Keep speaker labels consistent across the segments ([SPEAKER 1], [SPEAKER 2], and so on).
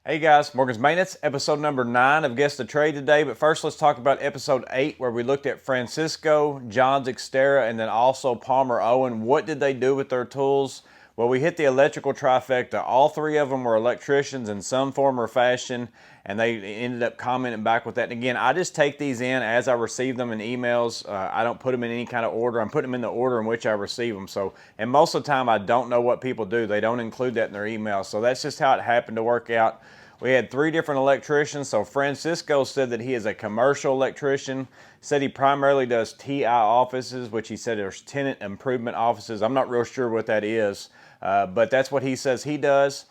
[SPEAKER 1] Hey guys, Morgan's Maintenance, episode number 9 of Guess the Trade today. But first, let's talk about episode 8, where we looked at Francisco, Johns Xterra, and then also Palmer Owen. What did they do with their tools? Well, we hit the electrical trifecta. All three of them were electricians in some form or fashion, and they ended up commenting back with that. And again, I just take these in as I receive them in emails. I don't put them in any kind of order. I'm putting them in the order in which I receive them. So, and most of the time, I don't know what people do. They don't include that in their emails. So that's just how it happened to work out. We had 3 different electricians. So Francisco said that he is a commercial electrician. Said he primarily does TI offices, which he said there's tenant improvement offices. I'm not real sure what that is, but that's what he says he does.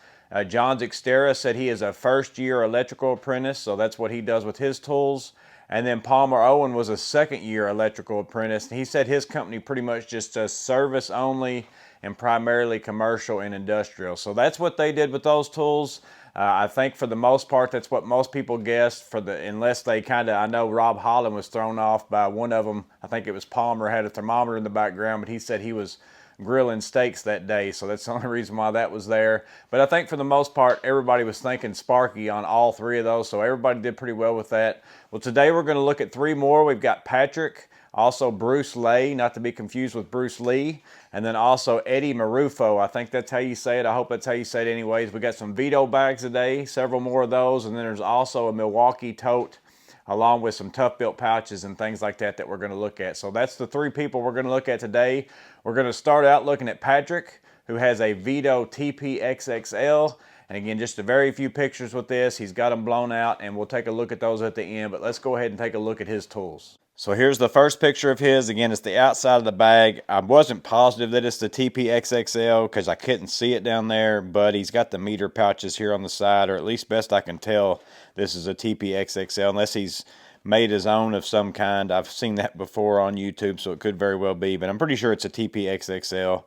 [SPEAKER 1] Johns Xterra said he is a first-year electrical apprentice, so that's what he does with his tools. And then Palmer Owen was a second-year electrical apprentice. He said his company pretty much just does service only and primarily commercial and industrial. So that's what they did with those tools. I think for the most part, that's what most people guessed. Unless they I know Rob Holland was thrown off by one of them. I think it was Palmer, had a thermometer in the background, but he said he was grilling steaks that day, so that's the only reason why that was there. But I think for the most part, everybody was thinking Sparky on all 3 of those, so everybody did pretty well with that. Well, today we're going to look at 3 more. We've got Patrick, also Bruce Lay, not to be confused with Bruce Lee, and then also Eddie Marufo. I think that's how you say it. I hope that's how you say it anyways. We got some Vito bags today, several more of those, and then there's also a Milwaukee tote along with some Tough Built pouches and things like that that we're going to look at. So that's the 3 people we're going to look at today. We're going to start out looking at Patrick, who has a Vito TPXXL. And again, just a very few pictures with this. He's got them blown out, and we'll take a look at those at the end. But let's go ahead and take a look at his tools. So here's the first picture of his. Again, it's the outside of the bag. I wasn't positive that it's the TPXXL because I couldn't see it down there, but he's got the meter pouches here on the side, or at least best I can tell, this is a TPXXL, unless he's made his own of some kind. I've seen that before on YouTube, so it could very well be, but I'm pretty sure it's a TPXXL.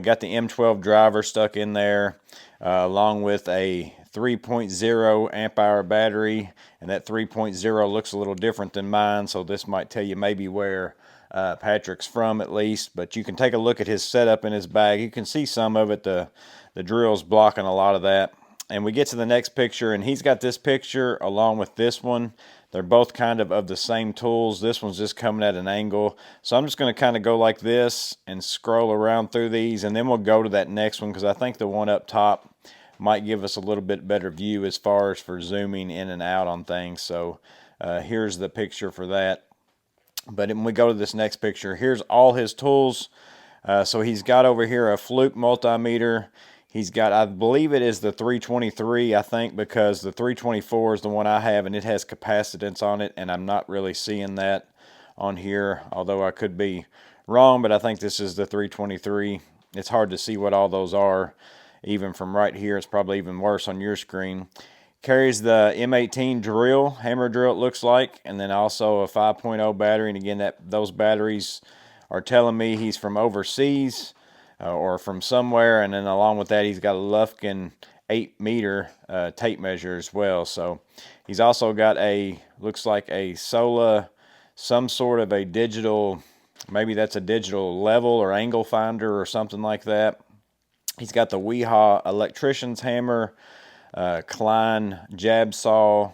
[SPEAKER 1] Got the M12 driver stuck in there, along with a 3.0 amp hour battery, and that 3.0 looks a little different than mine, so this might tell you maybe where Patrick's from at least. But you can take a look at his setup in his bag. You can see some of it. The drill's blocking a lot of that. And we get to the next picture, and he's got this picture along with this one. They're both kind of the same tools. This one's just coming at an angle. So I'm just going to kind of go like this and scroll around through these, and then we'll go to that next one because I think the one up top might give us a little bit better view as far as for zooming in and out on things. So here's the picture for that. But when we go to this next picture, here's all his tools. So he's got over here a Fluke multimeter. He's got, I believe it is the 323, I think, because the 324 is the one I have, and it has capacitance on it, and I'm not really seeing that on here, although I could be wrong, but I think this is the 323. It's hard to see what all those are. Even from right here, it's probably even worse on your screen. Carries the M18 drill, hammer drill it looks like, and then also a 5.0 battery. And again, those batteries are telling me he's from overseas or from somewhere. And then along with that, he's got a Lufkin 8-meter tape measure as well. So he's also got looks like a Sola, some sort of a digital, maybe that's a digital level or angle finder or something like that. He's got the Weehaw electrician's hammer, Klein jab saw,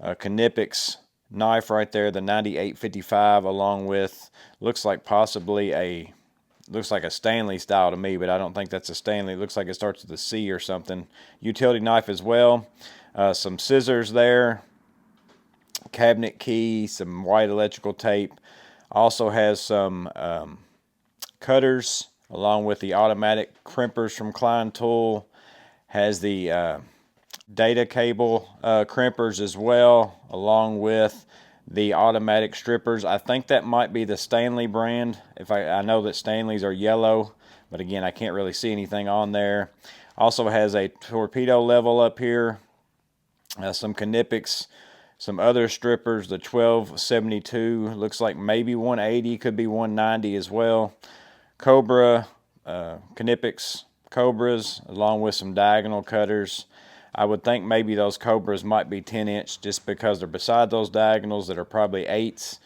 [SPEAKER 1] Knipex knife right there, the 9855, along with looks like a Stanley style to me, but I don't think that's a Stanley. It looks like it starts with a C or something. Utility knife as well. Some scissors there, cabinet key, some white electrical tape. Also has some cutters, along with the automatic crimpers from Klein Tool. Has the data cable crimpers as well, along with the automatic strippers. I think that might be the Stanley brand. I know that Stanleys are yellow, but again, I can't really see anything on there. Also has a torpedo level up here, some Knipex, some other strippers, the 1272, looks like maybe 180, could be 190 as well. Cobra, Knipex Cobras, along with some diagonal cutters. I would think maybe those Cobras might be 10-inch just because they're beside those diagonals that are probably 8s,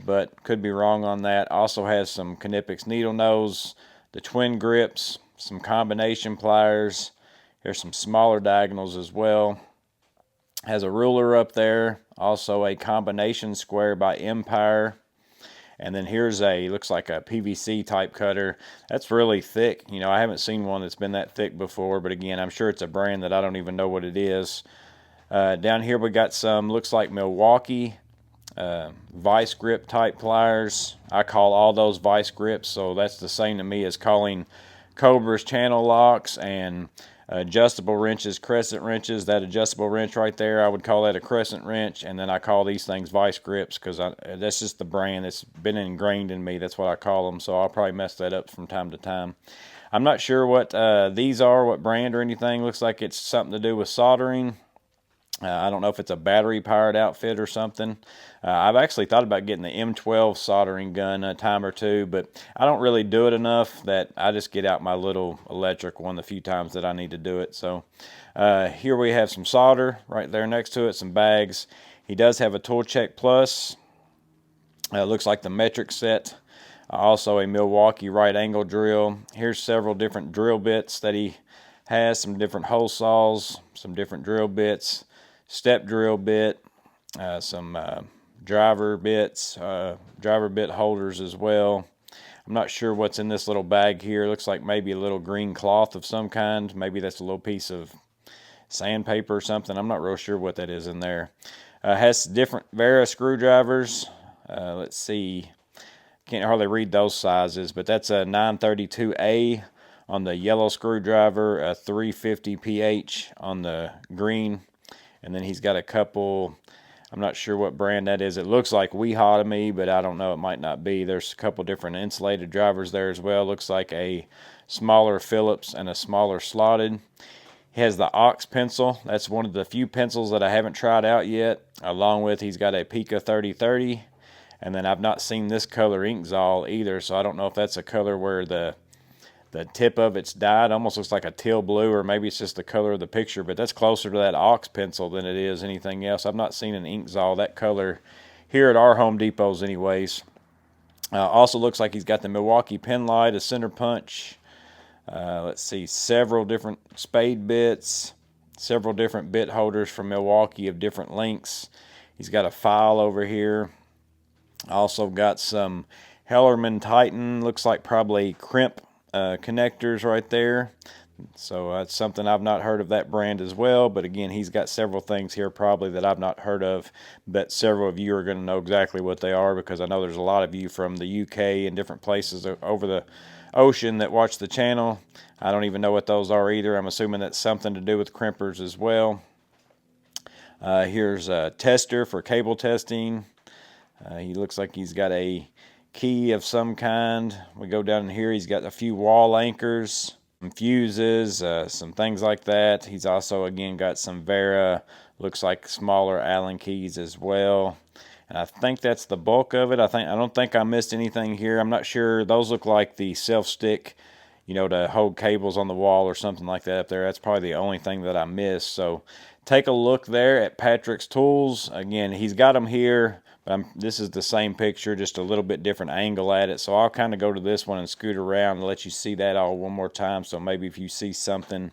[SPEAKER 1] but could be wrong on that. Also has some Knipex needle nose, the twin grips, some combination pliers. Here's some smaller diagonals as well. Has a ruler up there, also a combination square by Empire. And then here's looks like a PVC type cutter. That's really thick. You know, I haven't seen one that's been that thick before, but again, I'm sure it's a brand that I don't even know what it is. Down here we got some, looks like Milwaukee vice grip type pliers. I call all those vice grips, so that's the same to me as calling Cobra's channel locks and adjustable wrenches, crescent wrenches. That adjustable wrench right there, I would call that a crescent wrench, and then I call these things vice grips because that's just the brand. It's been ingrained in me. That's what I call them, so I'll probably mess that up from time to time. I'm not sure what these are, what brand or anything. Looks like it's something to do with soldering. I don't know if it's a battery-powered outfit or something. I've actually thought about getting the M12 soldering gun a time or two, but I don't really do it enough that I just get out my little electric one the few times that I need to do it. So here we have some solder right there next to it, some bags. He does have a Tool Check Plus. Looks like the metric set. Also a Milwaukee right angle drill. Here's several different drill bits that he has, some different hole saws, some different drill bits. Step drill bit, some driver bits, driver bit holders as well. I'm not sure what's in this little bag here. It looks like maybe a little green cloth of some kind. Maybe that's a little piece of sandpaper or something. I'm not real sure what that is in there. Has different Vera screwdrivers. Let's see. Can't hardly read those sizes, but that's a 932A on the yellow screwdriver, a 350 PH on the green. And then he's got a couple, I'm not sure what brand that is. It looks like Weehaw to me, but I don't know. It might not be. There's a couple different insulated drivers there as well. Looks like a smaller Phillips and a smaller slotted. He has the Ox pencil. That's one of the few pencils that I haven't tried out yet. Along with, he's got a Pica 3030. And then I've not seen this color Inkzall either, so I don't know if that's a color where the tip of it's dyed. Almost looks like a teal blue, or maybe it's just the color of the picture, but that's closer to that Ox pencil than it is anything else. I've not seen an Inkzall that color here at our Home Depots anyways. Also looks like he's got the Milwaukee pen light, a center punch. Let's see, several different spade bits, several different bit holders from Milwaukee of different lengths. He's got a file over here. Also got some Hellerman Titan, looks like probably crimp connectors right there. So that's something I've not heard of that brand as well. But again, he's got several things here probably that I've not heard of, but several of you are going to know exactly what they are, because I know there's a lot of you from the UK and different places over the ocean that watch the channel. I don't even know what those are either. I'm assuming that's something to do with crimpers as well. Here's a tester for cable testing. He looks like he's got a key of some kind. We go down in here, he's got a few wall anchors, some fuses, some things like that. He's also again got some Vera, looks like smaller Allen keys as well. And I think that's the bulk of it. I don't think I missed anything here. I'm not sure. Those look like the self-stick, you know, to hold cables on the wall or something like that up there. That's probably the only thing that I missed. So take a look there at Patrick's Tools. Again, he's got them here. But this is the same picture, just a little bit different angle at it. So I'll kind of go to this one and scoot around and let you see that all one more time. So maybe if you see something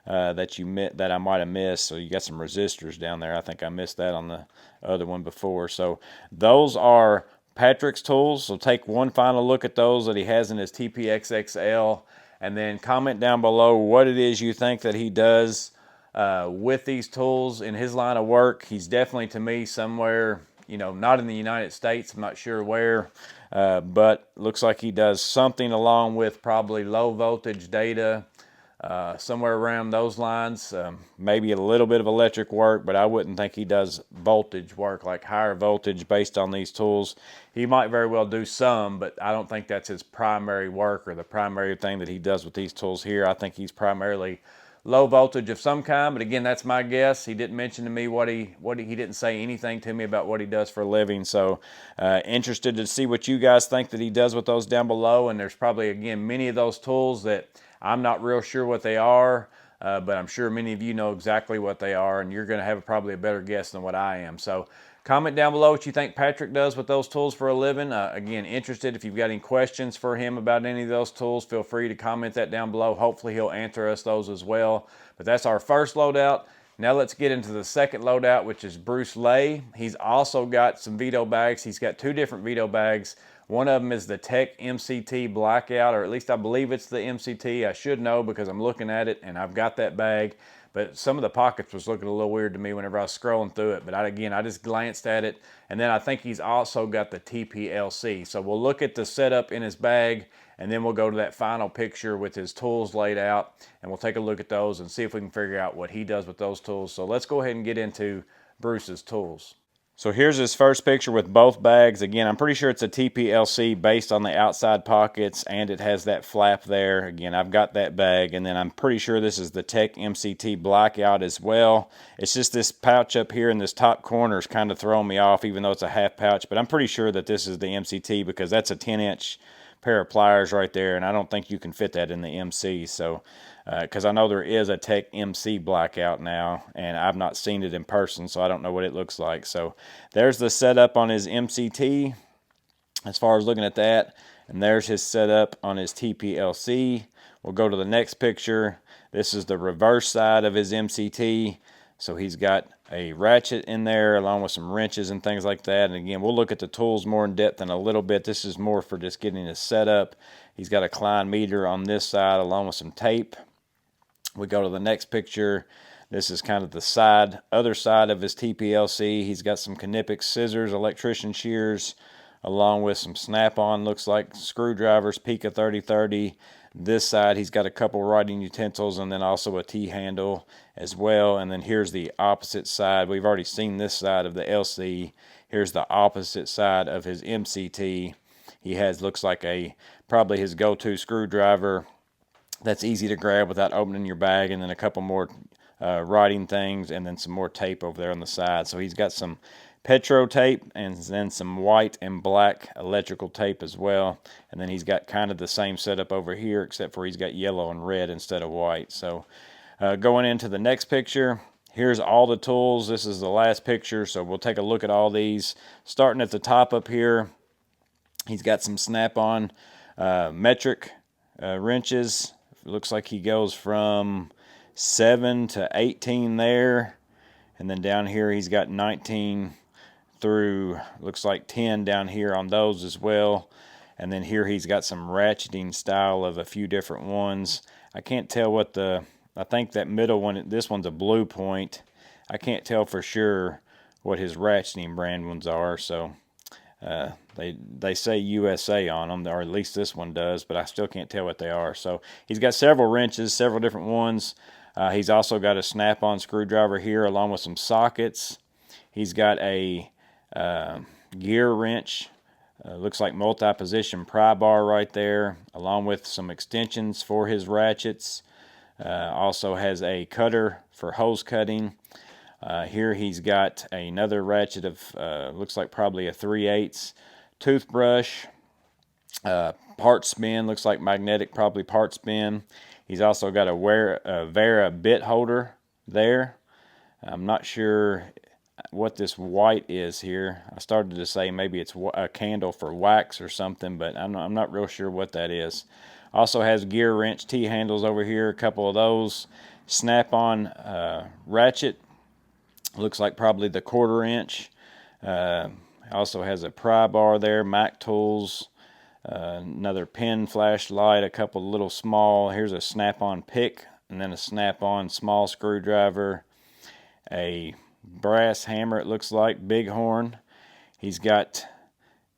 [SPEAKER 1] that I might have missed. So you got some resistors down there. I think I missed that on the other one before. So those are Patrick's Tools. So take one final look at those that he has in his TPXXL. And then comment down below what it is you think that he does with these tools in his line of work. He's definitely, to me, somewhere, you know, not in the United States, I'm not sure where, but looks like he does something along with probably low voltage data, somewhere around those lines. Maybe a little bit of electric work, but I wouldn't think he does voltage work, like higher voltage based on these tools. He might very well do some, but I don't think that's his primary work or the primary thing that he does with these tools here. I think he's primarily low voltage of some kind, but again, that's my guess. He didn't mention to me he didn't say anything to me about what he does for a living. So interested to see what you guys think that he does with those down below. And there's probably, again, many of those tools that I'm not real sure what they are, but I'm sure many of you know exactly what they are, and you're going to have probably a better guess than what I am. So comment down below what you think Patrick does with those tools for a living. Again, interested. If you've got any questions for him about any of those tools, feel free to comment that down below. Hopefully he'll answer us those as well. But that's our first loadout. Now let's get into the second loadout, which is Bruce Lay. He's also got some veto bags. He's got two different veto bags. One of them is the Tech MCT Blackout, or at least I believe it's the MCT. I should know because I'm looking at it and I've got that bag. But some of the pockets was looking a little weird to me whenever I was scrolling through it. But I just glanced at it. And then I think he's also got the TPLC. So we'll look at the setup in his bag, and then we'll go to that final picture with his tools laid out, and we'll take a look at those and see if we can figure out what he does with those tools. So let's go ahead and get into Bruce's tools. So here's his first picture with both bags. Again, I'm pretty sure it's a TPLC based on the outside pockets, and it has that flap there. Again, I've got that bag, and then I'm pretty sure this is the Tech MCT Blackout as well. It's just this pouch up here in this top corner is kind of throwing me off, even though it's a half pouch, but I'm pretty sure that this is the MCT because that's a 10-inch pair of pliers right there, and I don't think you can fit that in the MC. So because I know there is a Tech MC Blackout now, and I've not seen it in person, so I don't know what it looks like. So there's the setup on his MCT as far as looking at that, and there's his setup on his TPLC. We'll go to the next picture. This is the reverse side of his MCT. So he's got a ratchet in there along with some wrenches and things like that. And again, we'll look at the tools more in depth in a little bit. This is more for just getting his setup. He's got a Klein meter on this side along with some tape. We go to the next picture. This is kind of the other side of his TPLC. He's got some Knipex scissors, electrician shears, along with some snap-on, looks like screwdrivers, Pica 3030. This side, he's got a couple writing utensils and then also a T-handle as well. And then here's the opposite side. We've already seen this side of the LC. Here's the opposite side of his MCT. He has, looks like probably his go-to screwdriver that's easy to grab without opening your bag, and then a couple more writing things, and then some more tape over there on the side. So he's got some Petro tape and then some white and black electrical tape as well. And then he's got kind of the same setup over here, except for he's got yellow and red instead of white. So going into the next picture, here's all the tools. This is the last picture, so we'll take a look at all these. Starting at the top up here, he's got some snap-on metric wrenches. It looks like he goes from 7 to 18 there. And then down here he's got 19 through, looks like 10 down here on those as well. And then here he's got some ratcheting style of a few different ones. I can't tell what I think that middle one, this one's a Blue Point. I can't tell for sure what his ratcheting brand ones are. So they say USA on them, or at least this one does, but I still can't tell what they are. So he's got several wrenches, several different ones. He's also got a snap-on screwdriver here along with some sockets. He's got a gear wrench, looks like multi-position pry bar right there, along with some extensions for his ratchets. Also has a cutter for hose cutting. Here he's got another ratchet of, looks like probably a 3/8 toothbrush. Part spin, looks like magnetic, probably part spin. He's also got a Vera bit holder there. I'm not sure what this white is here. I started to say maybe it's a candle for wax or something, but I'm not real sure what that is. Also has gear wrench T-handles over here, a couple of those. Snap-on ratchet, looks like probably the 1/4 inch. Also has a pry bar there, Mac tools. Another pen flashlight, a couple little small, here's a snap-on pick, and then a snap-on small screwdriver, a brass hammer, it looks like, Bighorn. He's got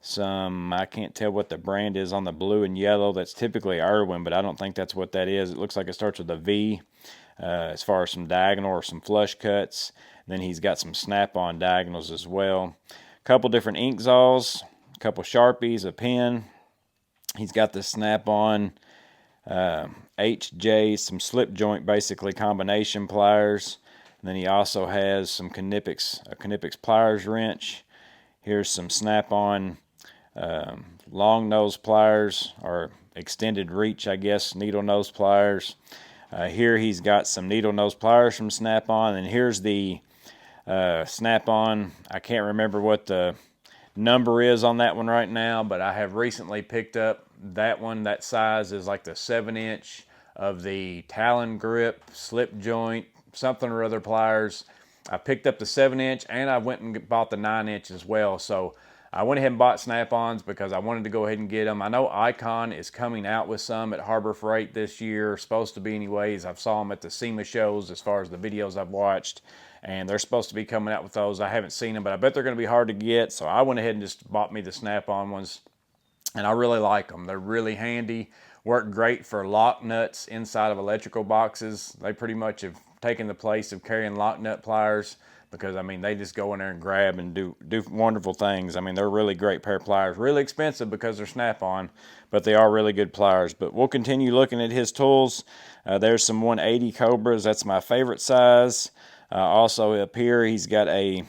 [SPEAKER 1] some, I can't tell what the brand is on the blue and yellow, that's typically Irwin, but I don't think that's what that is. It looks like it starts with a V, as far as some diagonal or some flush cuts. And then he's got some snap-on diagonals as well. A couple different ink saws, a couple Sharpies, a pen. He's got the snap-on HJ, some slip joint, basically combination pliers. And then he also has some a Knipex pliers wrench. Here's some snap-on long nose pliers, or extended reach, I guess, needle nose pliers. Here he's got some needle nose pliers from Snap-on. And here's the Snap-on. I can't remember what the number is on that one right now, but I have recently picked up that one. That size is like the 7-inch of the Talon grip slip joint something or other pliers. I picked up the 7-inch and I went and bought the 9-inch as well. So I went ahead and bought Snap-ons because I wanted to go ahead and get them. I know Icon is coming out with some at Harbor Freight this year, supposed to be anyways. I've saw them at the SEMA shows as far as the videos I've watched, and they're supposed to be coming out with those. I haven't seen them, but I bet they're going to be hard to get. So I went ahead and just bought me the Snap-on ones, and I really like them. They're really handy, work great for lock nuts inside of electrical boxes. They pretty much have taken the place of carrying lock nut pliers, because I mean they just go in there and grab and do wonderful things. I mean, they're a really great pair of pliers. Really expensive because they're Snap-on, but they are really good pliers. But we'll continue looking at his tools. There's some 180 Cobras. That's my favorite size. Also up here, he's got a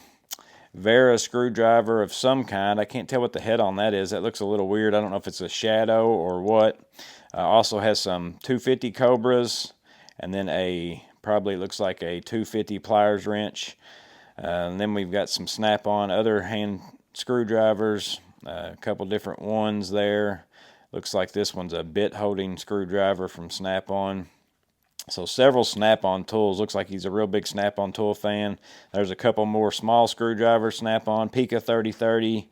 [SPEAKER 1] Vera screwdriver of some kind. I can't tell what the head on that is. That looks a little weird. I don't know if it's a shadow or what. Also has some 250 Cobras, and then probably looks like a 250 pliers wrench. And then we've got some Snap-on other hand screwdrivers, a couple different ones there. Looks like this one's a bit holding screwdriver from Snap-on. So several Snap-on tools. Looks like he's a real big Snap-on tool fan. There's a couple more small screwdrivers, Snap-on, Pica 3030,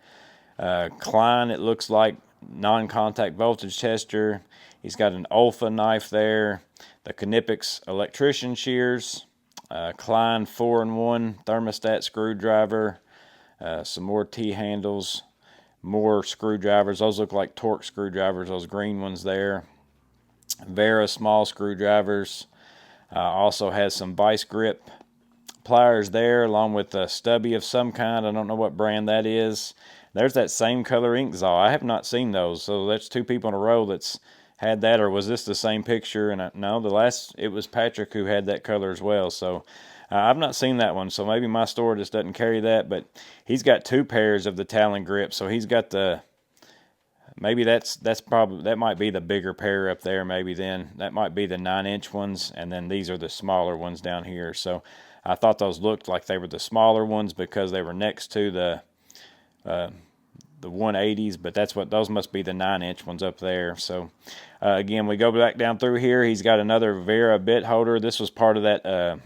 [SPEAKER 1] Klein, it looks like, non-contact voltage tester. He's got an Olfa knife there, the Knipex electrician shears, Klein 4-in-1 thermostat screwdriver, some more T-handles, more screwdrivers. Those look like torque screwdrivers, those green ones there. Vera small screwdrivers. Also has some vice grip pliers there, along with a stubby of some kind. I don't know what brand that is. There's that same color ink saw. I have not seen those, so that's two people in a row that's had that. Or was this the same picture? And no, it was Patrick who had that color as well. So I've not seen that one, so maybe my store just doesn't carry that. But he's got two pairs of the Talon grip, so he's got the, maybe that might be the bigger pair up there. Maybe then that might be the 9-inch ones, and then these are the smaller ones down here. So I thought those looked like they were the smaller ones because they were next to the 180s, but those must be the 9-inch ones up there. So again, we go back down through here. He's got another Vera bit holder. This was part of that,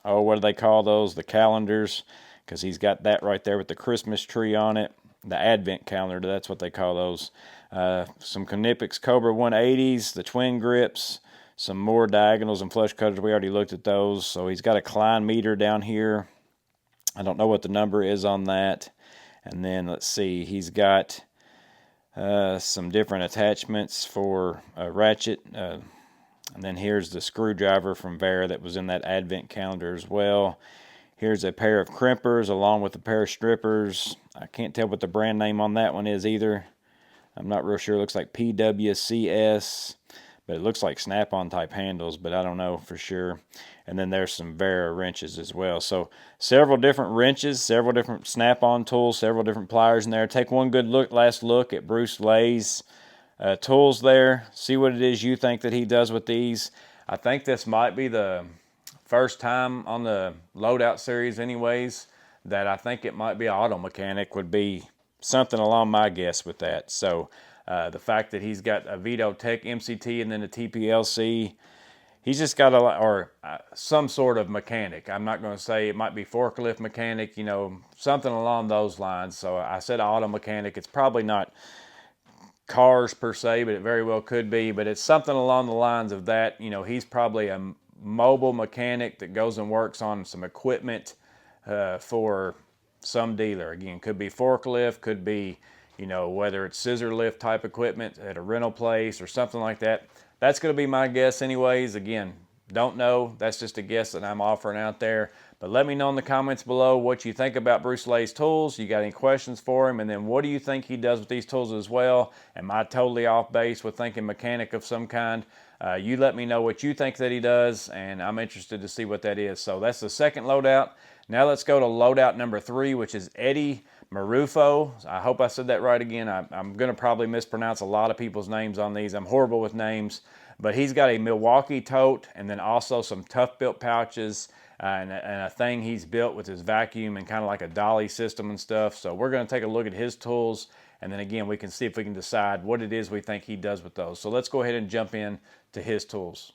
[SPEAKER 1] what do they call those? The calendars, because he's got that right there with the Christmas tree on it. The Advent calendar, that's what they call those. Some Knipex Cobra 180s, the twin grips, some more diagonals and flush cutters. We already looked at those. So he's got a Klein meter down here. I don't know what the number is on that. And then let's see, he's got some different attachments for a ratchet. And then here's the screwdriver from Vera that was in that Advent calendar as well. Here's a pair of crimpers along with a pair of strippers. I can't tell what the brand name on that one is either. I'm not real sure. It looks like PWCS, but it looks like Snap-on type handles, but I don't know for sure. And then there's some Vera wrenches as well. So several different wrenches, several different Snap-on tools, several different pliers in there. Take one good last look at Bruce Lay's tools there. See what it is you think that he does with these. I think this might be the first time on the Loadout series anyways that I think it might be auto mechanic would be something along my guess with that. So the fact that he's got a Vito Tech MCT and then a TPLC, he's just got some sort of mechanic. I'm not going to say it might be forklift mechanic, something along those lines. So I said auto mechanic. It's probably not cars per se, but it very well could be. But it's something along the lines of that. He's probably a mobile mechanic that goes and works on some equipment for some dealer. Again, could be forklift, could be, whether it's scissor lift type equipment at a rental place or something like that. That's going to be my guess anyways. Again, don't know. That's just a guess that I'm offering out there. But let me know in the comments below what you think about Bruce Lay's tools. You got any questions for him? And then what do you think he does with these tools as well? Am I totally off base with thinking mechanic of some kind? You let me know what you think that he does, and I'm interested to see what that is. So that's the second loadout. Now let's go to loadout number 3, which is Eddie Marufo. I hope I said that right again. I'm going to probably mispronounce a lot of people's names on these. I'm horrible with names. But he's got a Milwaukee tote and then also some tough-built pouches and a thing he's built with his vacuum and kind of like a dolly system and stuff. So we're going to take a look at his tools, and then again we can see if we can decide what it is we think he does with those. So let's go ahead and jump in to his tools.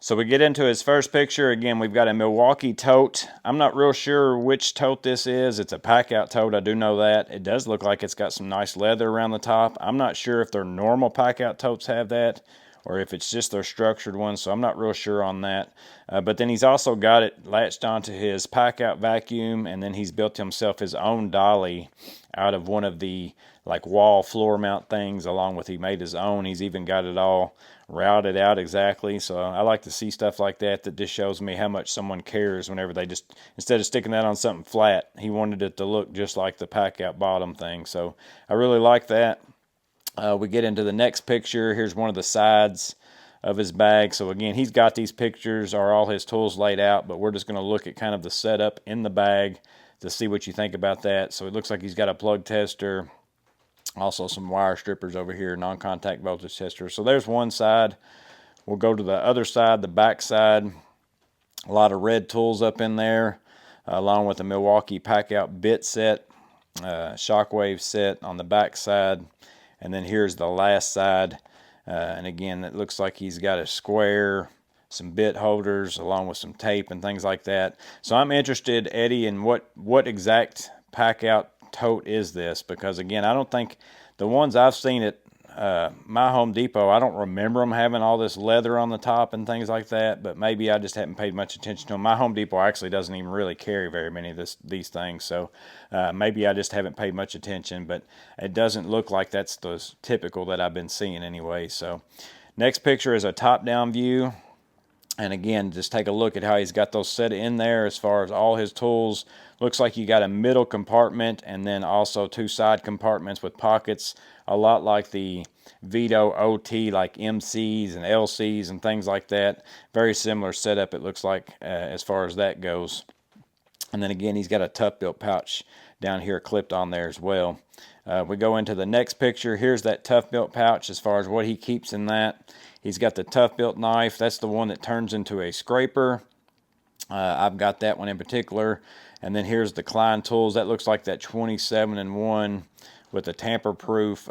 [SPEAKER 1] So we get into his first picture. Again, we've got a Milwaukee tote. I'm not real sure which tote this is. It's a pack-out tote, I do know that. It does look like it's got some nice leather around the top. I'm not sure if their normal pack-out totes have that or if it's just their structured ones, so I'm not real sure on that. But then he's also got it latched onto his pack-out vacuum, and then he's built himself his own dolly out of one of the like wall floor mount things, along with he made his own. He's even got it all routed out exactly. So I like to see stuff like that. That just shows me how much someone cares whenever they just, instead of sticking that on something flat, he wanted it to look just like the pack out bottom thing. So I really like that. We get into the next picture. Here's one of the sides of his bag. So again, he's got these pictures or all his tools laid out, but we're just going to look at kind of the setup in the bag to see what you think about that. So it looks like he's got a plug tester, also some wire strippers over here, non-contact voltage tester. So there's one side. We'll go to the other side, the back side. A lot of red tools up in there, along with a Milwaukee pack-out bit set, shockwave set on the back side. And then here's the last side. And again, it looks like he's got a square, some bit holders, along with some tape and things like that. So I'm interested, Eddie, in what exact pack-out tote is this, because again, I don't think the ones I've seen at my Home Depot, I don't remember them having all this leather on the top and things like that, but maybe I just haven't paid much attention to them. My Home Depot actually doesn't even really carry very many of these things, so maybe I just haven't paid much attention, but it doesn't look like that's the typical that I've been seeing anyway. So next picture is a top-down view. And again, just take a look at how he's got those set in there as far as all his tools. Looks like you got a middle compartment and then also two side compartments with pockets, a lot like the Vito OT, like MCs and LCs and things like that. Very similar setup, it looks like, as far as that goes. And then again, he's got a tough built pouch down here clipped on there as well. We go into the next picture. Here's that tough built pouch as far as what he keeps in that. He's got the tough built knife. That's the one that turns into a scraper. I've got that one in particular. And then here's the Klein tools. That looks like that 27-in-1 with the tamper-proof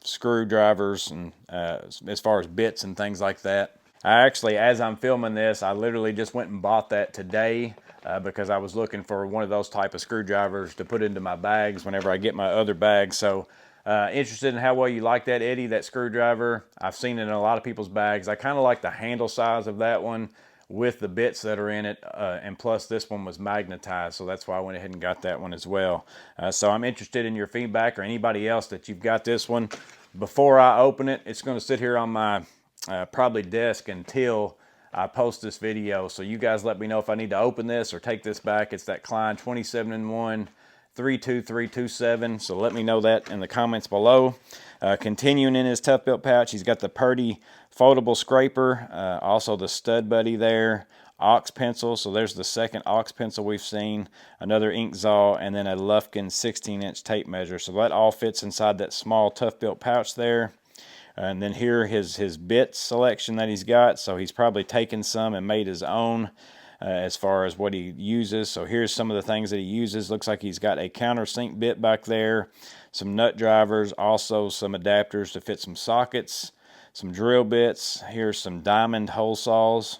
[SPEAKER 1] screwdrivers and as far as bits and things like that. I actually, as I'm filming this, I literally just went and bought that today because I was looking for one of those type of screwdrivers to put into my bags whenever I get my other bags. So interested in how well you like that, Eddie, that screwdriver. I've seen it in a lot of people's bags. I kind of like the handle size of that one with the bits that are in it, and plus this one was magnetized, so that's why I went ahead and got that one as well. So I'm interested in your feedback, or anybody else that you've got this one. Before I open it, it's going to sit here on my probably desk until I post this video, so you guys let me know if I need to open this or take this back. It's that Klein 27-in-1 32327, so let me know that in the comments below. Continuing in his tough built pouch, he's got the Purdy foldable scraper, also the stud buddy there, ox pencil, so there's the second ox pencil we've seen, another ink saw, and then a Lufkin 16-inch tape measure. So that all fits inside that small tough built pouch there. And then here his bit selection that he's got, so he's probably taken some and made his own as far as what he uses. So here's some of the things that he uses. Looks like he's got a countersink bit back there, some nut drivers, also some adapters to fit some sockets, some drill bits. Here's some diamond hole saws,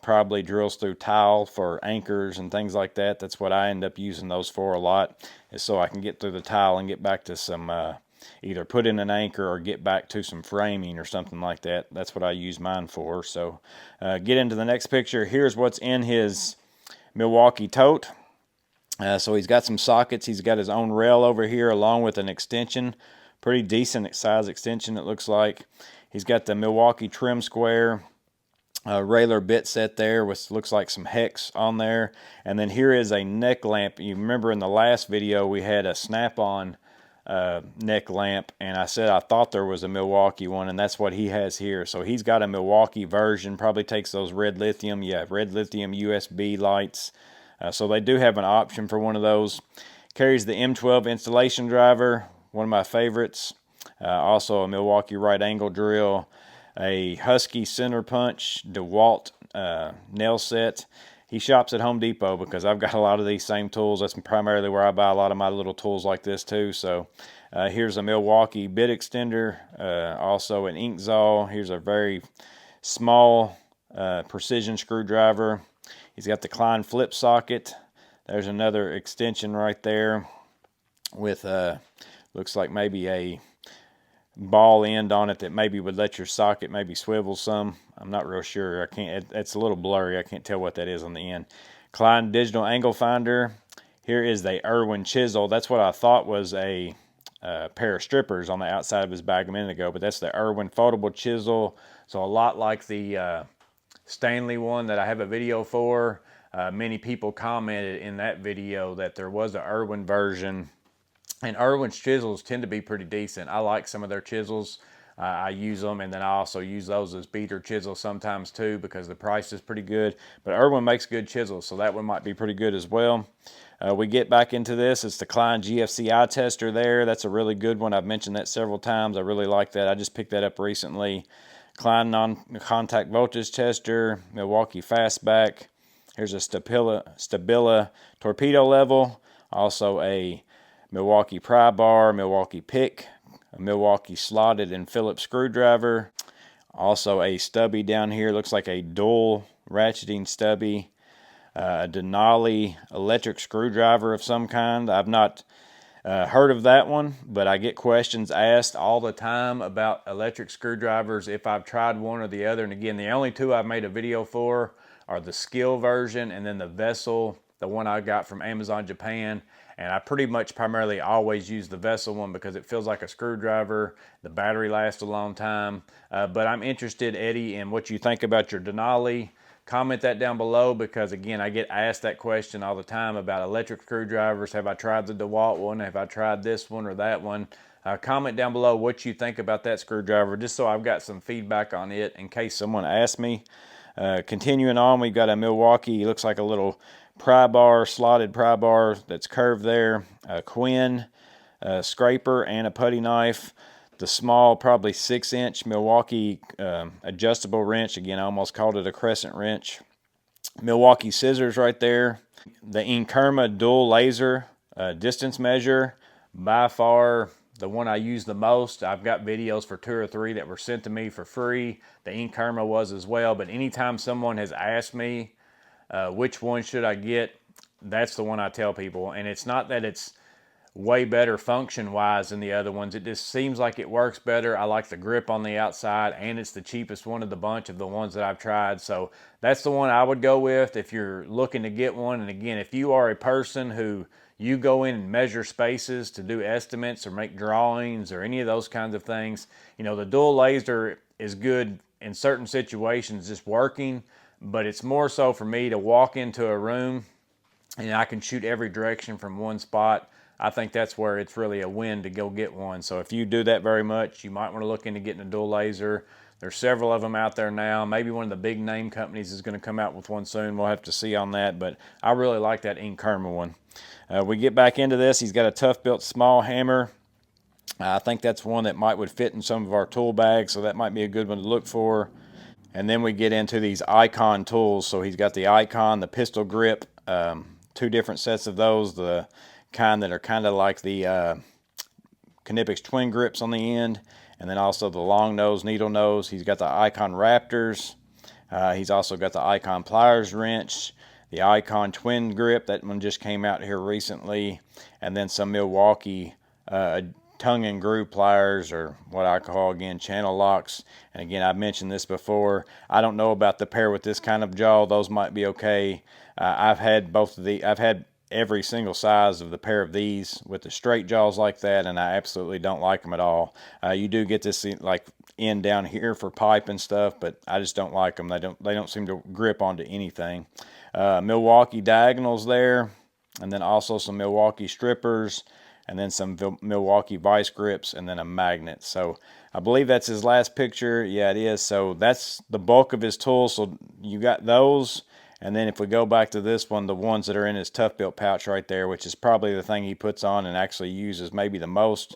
[SPEAKER 1] probably drills through tile for anchors and things like that. That's what I end up using those for a lot, is so I can get through the tile and get back to some either put in an anchor or get back to some framing or something like that. That's what I use mine for. So get into the next picture. Here's what's in his Milwaukee tote. So he's got some sockets. He's got his own rail over here along with an extension. Pretty decent size extension, it looks like. He's got the Milwaukee trim square railer bit set there with looks like some hex on there. And then here is a neck lamp. You remember in the last video we had a snap-on neck lamp, and I said I thought there was a Milwaukee one, and that's what he has here. So he's got a Milwaukee version, probably takes those red lithium USB lights. So they do have an option for one of those. Carries the M12 installation driver, one of my favorites. Also a Milwaukee right angle drill, a Husky center punch, DeWalt nail set. He shops at Home Depot because I've got a lot of these same tools. That's primarily where I buy a lot of my little tools like this too. So here's a Milwaukee bit extender, also an ink saw. Here's a very small precision screwdriver. He's got the Klein flip socket. There's another extension right there with looks like maybe a ball end on it that maybe would let your socket maybe swivel some. I'm not real sure. I can't. It's a little blurry. I can't tell what that is on the end. Klein digital angle finder. Here is the Irwin chisel. That's what I thought was a pair of strippers on the outside of his bag a minute ago, but that's the Irwin foldable chisel. So a lot like the Stanley one that I have a video for. Many people commented in that video that there was an Irwin version, and Irwin's chisels tend to be pretty decent. I like some of their chisels. I use them, and then I also use those as beater chisels sometimes too because the price is pretty good. But Irwin makes good chisels, so that one might be pretty good as well. We get back into this. It's the Klein GFC eye tester there. That's a really good one. I've mentioned that several times. I really like that. I just picked that up recently. Klein non-contact voltage tester, Milwaukee fastback. Here's a Stabila torpedo level. Also a Milwaukee pry bar, Milwaukee pick, a Milwaukee slotted and Phillips screwdriver. Also a stubby down here. Looks like a dual ratcheting stubby. A Denali electric screwdriver of some kind. I've not heard of that one, but I get questions asked all the time about electric screwdrivers if I've tried one or the other. And again, the only two I've made a video for are the Skill version and then the Vessel, the one I got from Amazon Japan. And I pretty much primarily always use the Vessel one because it feels like a screwdriver. The battery lasts a long time. But I'm interested, Eddie, in what you think about your Denali. Comment that down below because, again, I get asked that question all the time about electric screwdrivers. Have I tried the DeWalt one? Have I tried this one or that one? Comment down below what you think about that screwdriver, just so I've got some feedback on it in case someone asks me. Continuing on, we've got a Milwaukee, looks like a little pry bar, slotted pry bar that's curved there. A Quinn scraper and a putty knife. The small, probably 6-inch Milwaukee adjustable wrench. Again, I almost called it a crescent wrench. Milwaukee scissors right there. The Inkerma dual laser distance measure. By far the one I use the most. I've got videos for 2 or 3 that were sent to me for free. The Inkerma was as well. But anytime someone has asked me which one should I get, that's the one I tell people. And it's not that it's way better function wise than the other ones. It just seems like it works better. I like the grip on the outside, and it's the cheapest one of the bunch of the ones that I've tried. So that's the one I would go with if you're looking to get one. And again, if you are a person who you go in and measure spaces to do estimates or make drawings or any of those kinds of things, you know, the dual laser is good in certain situations just working, but it's more so for me to walk into a room and I can shoot every direction from one spot. I think that's where it's really a win to go get one. So if you do that very much, you might want to look into getting a dual laser. There's several of them out there now. Maybe one of the big name companies is going to come out with one soon. We'll have to see on that, but I really like that Inkerma one. We get back into this. He's got a tough built small hammer. I think that's one that would fit in some of our tool bags, so that might be a good one to look for. And then we get into these Icon tools. So he's got the Icon, the pistol grip, 2 different sets of those. The kind that are kind of like the Knipex twin grips on the end, and then also the long nose, needle nose. He's got the Icon Raptors. He's also got the Icon pliers wrench, the Icon twin grip. That one just came out here recently, and then some Milwaukee tongue and groove pliers, or what I call, again, channel locks. And again, I've mentioned this before. I don't know about the pair with this kind of jaw. Those might be okay. I've had both of the. I've had every single size of the pair of these with the straight jaws like that, and I absolutely don't like them at all. You do get this like end down here for pipe and stuff, but I just don't like them. They don't seem to grip onto anything. Milwaukee diagonals there, and then also some Milwaukee strippers, and then some Milwaukee vice grips, and then a magnet. So I believe that's his last picture. Yeah, it is. So that's the bulk of his tools. So you got those. And then if we go back to this one, the ones that are in his tough built pouch right there, which is probably the thing he puts on and actually uses maybe the most.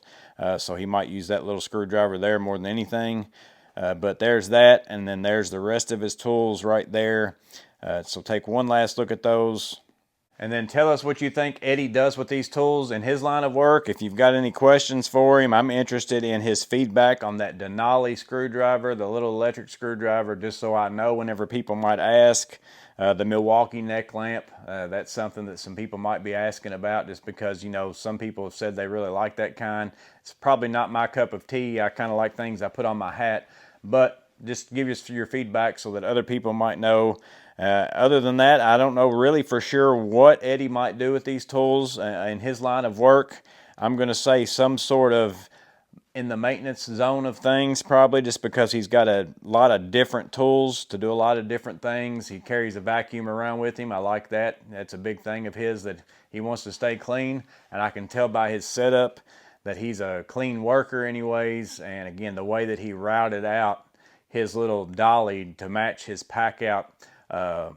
[SPEAKER 1] So he might use that little screwdriver there more than anything. But there's that, and then there's the rest of his tools right there. So take one last look at those. And then tell us what you think Eddie does with these tools in his line of work. If you've got any questions for him, I'm interested in his feedback on that Denali screwdriver, the little electric screwdriver, just so I know whenever people might ask. The Milwaukee neck lamp, that's something that some people might be asking about, just because, you know, some people have said they really like that kind. It's probably not my cup of tea. I kind of like things I put on my hat, but just give us your feedback so that other people might know. Other than that, I don't know really for sure what Eddie might do with these tools in his line of work. I'm going to say some sort of in the maintenance zone of things, probably, just because he's got a lot of different tools to do a lot of different things. He carries a vacuum around with him. I like that. That's a big thing of his, that he wants to stay clean, and I can tell by his setup that he's a clean worker anyways. And again, the way that he routed out his little dolly to match his pack out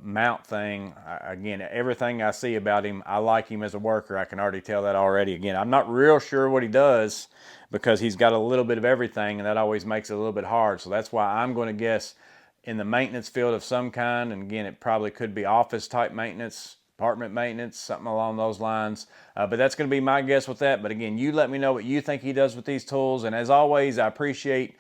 [SPEAKER 1] mount thing, again, everything I see about him, I like him as a worker. I can already tell that already. Again, I'm not real sure what he does, because he's got a little bit of everything, and that always makes it a little bit hard. So that's why I'm going to guess in the maintenance field of some kind. And again, it probably could be office type maintenance, apartment maintenance, something along those lines. But that's going to be my guess with that. But again, you let me know what you think he does with these tools. And as always, I appreciate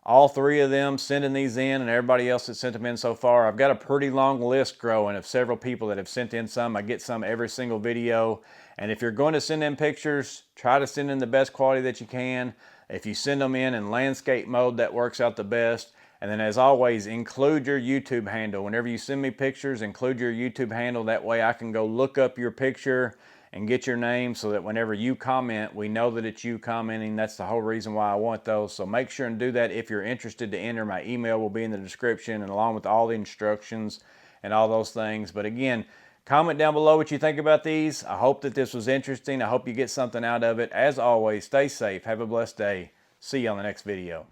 [SPEAKER 1] all three of them sending these in, and everybody else that sent them in so far. I've got a pretty long list growing of several people that have sent in some. I get some every single video. And if you're going to send in pictures, try to send in the best quality that you can. If you send them in landscape mode, that works out the best. And then as always, include your YouTube handle. Whenever you send me pictures, include your YouTube handle. That way I can go look up your picture and get your name, so that whenever you comment, we know that it's you commenting. That's the whole reason why I want those. So make sure and do that if you're interested to enter. My email will be in the description, and along with all the instructions and all those things. But again, comment down below what you think about these. I hope that this was interesting. I hope you get something out of it. As always, stay safe. Have a blessed day. See you on the next video.